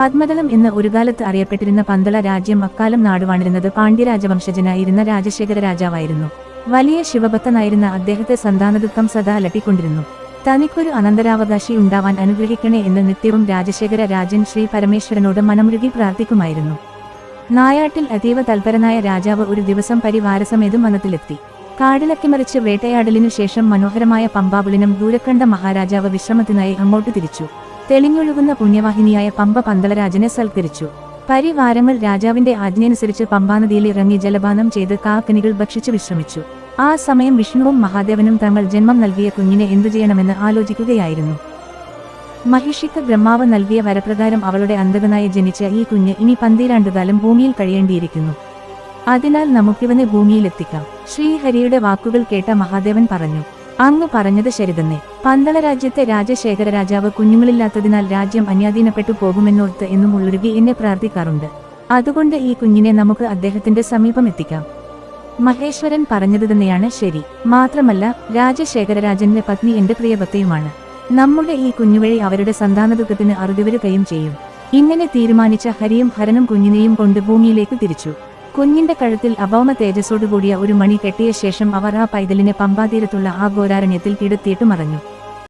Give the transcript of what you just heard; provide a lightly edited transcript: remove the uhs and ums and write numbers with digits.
പദ്മതലം എന്ന് ഒരുകാലത്ത് അറിയപ്പെട്ടിരുന്ന പന്തള രാജ്യം അക്കാലം നാടുവാണിരുന്നത് പാണ്ഡ്യരാജവംശജനായിരുന്ന രാജശേഖര രാജാവായിരുന്നു. വലിയ ശിവഭക്തനായിരുന്ന അദ്ദേഹത്തെ സന്താനദുഃഖം സദാ അലട്ടിക്കൊണ്ടിരുന്നു. തനിക്കൊരു അനന്തരാവകാശി ഉണ്ടാവാൻ അനുഗ്രഹിക്കണേ എന്ന് നിത്യവും രാജശേഖര രാജൻ ശ്രീ പരമേശ്വരനോട് മനമുരുകി പ്രാർത്ഥിക്കുമായിരുന്നു. നായാട്ടിൽ അതീവ തൽപരനായ രാജാവ് ഒരു ദിവസം പരിവാരസമേതം വനത്തിലെത്തി. കാടിലക്കിമറിച്ച് വേട്ടയാടലിനു ശേഷം മനോഹരമായ പമ്പാപുളിനം ദൂരക്കണ്ട മഹാരാജാവ് വിശ്രമത്തിനായി അങ്ങോട്ട് തിരിച്ചു. തെളിഞ്ഞൊഴുകുന്ന പുണ്യവാഹിനിയായ പമ്പ പന്തളരാജനെ സൽക്കരിച്ചു. പരിവാരങ്ങൾ രാജാവിന്റെ ആജ്ഞയനുസരിച്ച് പമ്പാനദിയിൽ ഇറങ്ങി ജലപാനം ചെയ്ത് കാക്കനികൾ ഭക്ഷിച്ചു വിശ്രമിച്ചു. ആ സമയം വിഷ്ണുവും മഹാദേവനും തങ്ങൾ ജന്മം നൽകിയ കുഞ്ഞിനെ എന്തു ചെയ്യണമെന്ന് ആലോചിക്കുകയായിരുന്നു. മഹിഷിക്ക് ബ്രഹ്മാവ് നൽകിയ വരപ്രകാരം അവളുടെ അന്തകനായി ജനിച്ച ഈ കുഞ്ഞ് ഇനി 12 കാലം ഭൂമിയിൽ കഴിയേണ്ടിയിരിക്കുന്നു. അതിനാൽ നമുക്കിവനെ ഭൂമിയിലെത്തിക്കാം. ശ്രീഹരിയുടെ വാക്കുകൾ കേട്ട മഹാദേവൻ പറഞ്ഞു, അങ്ങ് പറഞ്ഞത് ശരി തന്നെ. പന്തള രാജ്യത്തെ രാജശേഖര രാജാവ് കുഞ്ഞുങ്ങളില്ലാത്തതിനാൽ രാജ്യം അന്യാധീനപ്പെട്ടു പോകുമെന്നോർത്ത് എന്നും ഉള്ളുരുകി എന്നെ പ്രാർത്ഥിക്കാറുണ്ട്. അതുകൊണ്ട് ഈ കുഞ്ഞിനെ നമുക്ക് അദ്ദേഹത്തിന്റെ സമീപം എത്തിക്കാം. മഹേശ്വരൻ പറഞ്ഞത് തന്നെയാണ് ശരി. മാത്രമല്ല രാജശേഖരരാജന്റെ പത്നി എന്റെ പ്രിയഭക്തയുമാണ്. നമ്മുടെ ഈ കുഞ്ഞുവഴി അവരുടെ സന്താനദുഃഖത്തിന് അറുതിവരുകയും ചെയ്യും. ഇങ്ങനെ തീരുമാനിച്ച ഹരിയും ഹരനും കുഞ്ഞിനെയും കൊണ്ട് ഭൂമിയിലേക്ക് തിരിച്ചു. കുഞ്ഞിന്റെ കഴുത്തിൽ അഭൗമ തേജസ്സോടുകൂടിയ ഒരു മണി കെട്ടിയ ശേഷം അവർ ആ പൈതലിനെ പമ്പാതീരത്തുള്ള ആ ഘോരാരണ്യത്തിൽ കിടത്തിയിട്ട് മറഞ്ഞു.